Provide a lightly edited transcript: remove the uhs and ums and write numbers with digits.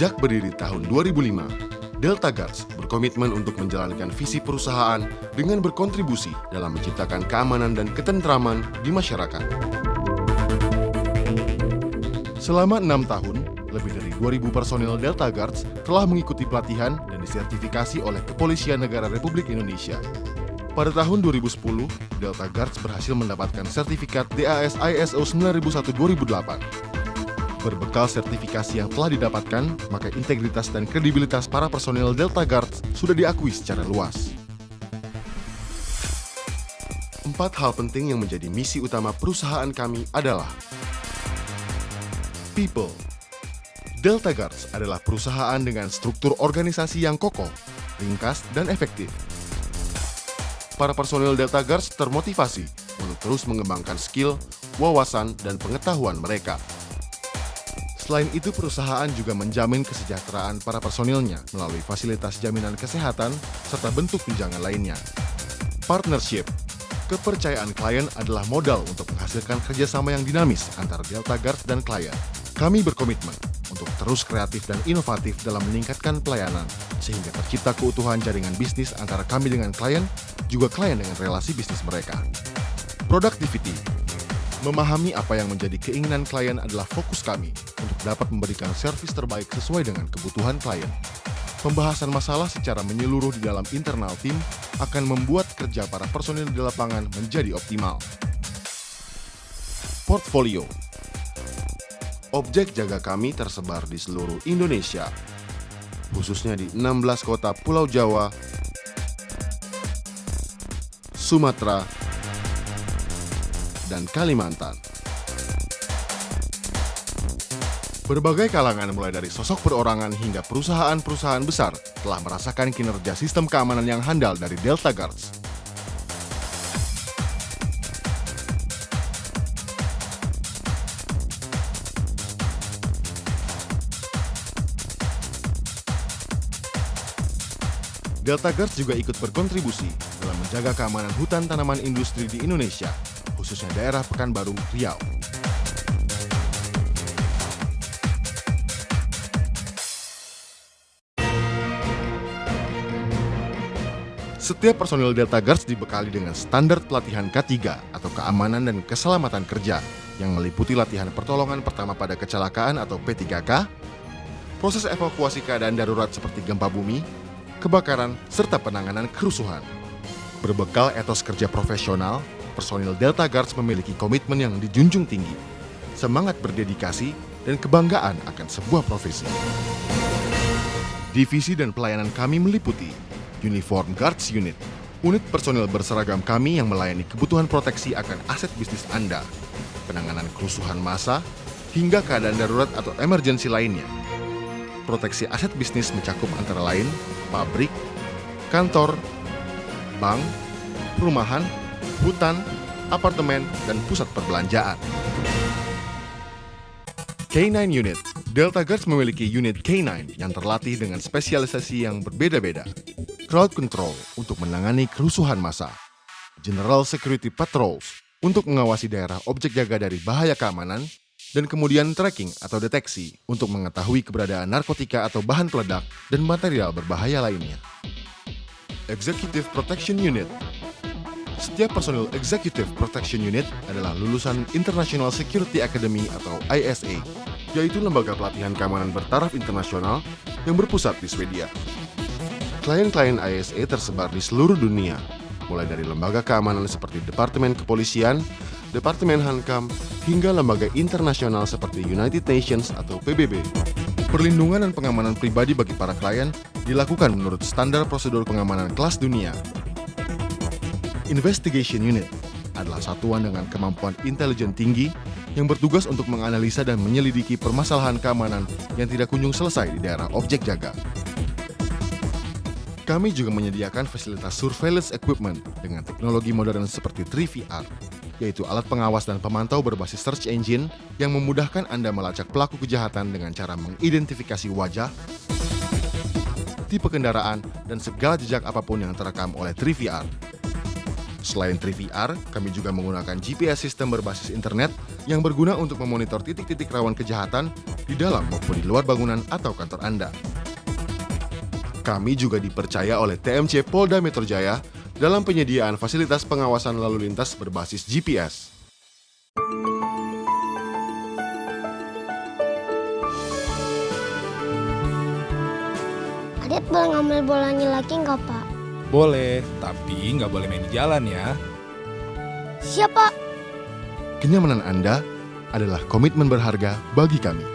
Sejak berdiri tahun 2005, Delta Guards berkomitmen untuk menjalankan visi perusahaan dengan berkontribusi dalam menciptakan keamanan dan ketentraman di masyarakat. Selama 6 tahun, lebih dari 2.000 personil Delta Guards telah mengikuti pelatihan dan disertifikasi oleh Kepolisian Negara Republik Indonesia. Pada tahun 2010, Delta Guards berhasil mendapatkan sertifikat DAS ISO 9001-2008. Berbekal sertifikasi yang telah didapatkan, maka integritas dan kredibilitas para personil Delta Guards sudah diakui secara luas. 4 hal penting yang menjadi misi utama perusahaan kami adalah People. Delta Guards adalah perusahaan dengan struktur organisasi yang kokoh, ringkas, dan efektif. Para personil Delta Guards termotivasi untuk terus mengembangkan skill, wawasan, dan pengetahuan mereka. Selain itu, perusahaan juga menjamin kesejahteraan para personilnya melalui fasilitas jaminan kesehatan serta bentuk tunjangan lainnya. Partnership. Kepercayaan klien adalah modal untuk menghasilkan kerjasama yang dinamis antara Delta Guards dan klien. Kami berkomitmen untuk terus kreatif dan inovatif dalam meningkatkan pelayanan, sehingga tercipta keutuhan jaringan bisnis antara kami dengan klien, juga klien dengan relasi bisnis mereka. Productivity. Memahami apa yang menjadi keinginan klien adalah fokus kami untuk dapat memberikan servis terbaik sesuai dengan kebutuhan klien. Pembahasan masalah secara menyeluruh di dalam internal tim akan membuat kerja para personil di lapangan menjadi optimal. Portfolio. Objek jaga kami tersebar di seluruh Indonesia, khususnya di 16 kota Pulau Jawa, Sumatera, dan Kalimantan. Berbagai kalangan mulai dari sosok perorangan hingga perusahaan-perusahaan besar telah merasakan kinerja sistem keamanan yang handal dari Delta Guards. Delta Guards juga ikut berkontribusi dalam menjaga keamanan hutan tanaman industri di Indonesia, khususnya daerah Pekanbaru, Riau. Setiap personil Delta Guards dibekali dengan standar pelatihan K3 atau Keamanan dan Keselamatan Kerja yang meliputi latihan pertolongan pertama pada kecelakaan atau P3K, proses evakuasi keadaan darurat seperti gempa bumi, kebakaran, serta penanganan kerusuhan. Berbekal etos kerja profesional, personil Delta Guards memiliki komitmen yang dijunjung tinggi, semangat berdedikasi, dan kebanggaan akan sebuah profesi. Divisi dan pelayanan kami meliputi Uniform Guards Unit, unit personil berseragam kami yang melayani kebutuhan proteksi akan aset bisnis Anda, penanganan kerusuhan massa, hingga keadaan darurat atau emergensi lainnya. Proteksi aset bisnis mencakup antara lain pabrik, kantor, bank, perumahan, hutan, apartemen, dan pusat perbelanjaan. K9 Unit. Delta Guards memiliki unit K9 yang terlatih dengan spesialisasi yang berbeda-beda. Crowd Control untuk menangani kerusuhan massa. General Security Patrols untuk mengawasi daerah objek jaga dari bahaya keamanan. Dan kemudian tracking atau deteksi untuk mengetahui keberadaan narkotika atau bahan peledak dan material berbahaya lainnya. Executive Protection Unit. Setiap personil Executive Protection Unit adalah lulusan International Security Academy atau ISA, yaitu lembaga pelatihan keamanan bertaraf internasional yang berpusat di Swedia. Klien-klien ISA tersebar di seluruh dunia, mulai dari lembaga keamanan seperti Departemen Kepolisian, Departemen Hankam, hingga lembaga internasional seperti United Nations atau PBB. Perlindungan dan pengamanan pribadi bagi para klien dilakukan menurut standar prosedur pengamanan kelas dunia. Investigation Unit adalah satuan dengan kemampuan intelijen tinggi yang bertugas untuk menganalisa dan menyelidiki permasalahan keamanan yang tidak kunjung selesai di daerah objek jaga. Kami juga menyediakan fasilitas surveillance equipment dengan teknologi modern seperti 3VR, yaitu alat pengawas dan pemantau berbasis search engine yang memudahkan Anda melacak pelaku kejahatan dengan cara mengidentifikasi wajah, tipe kendaraan, dan segala jejak apapun yang terekam oleh 3VR. Selain 3VR, kami juga menggunakan GPS sistem berbasis internet yang berguna untuk memonitor titik-titik rawan kejahatan di dalam maupun di luar bangunan atau kantor Anda. Kami juga dipercaya oleh TMC Polda Metro Jaya dalam penyediaan fasilitas pengawasan lalu lintas berbasis GPS. Adit boleh ngambil bolanya lagi nggak, Pak? Boleh, tapi nggak boleh main di jalan ya. Siap, Pak. Kenyamanan Anda adalah komitmen berharga bagi kami.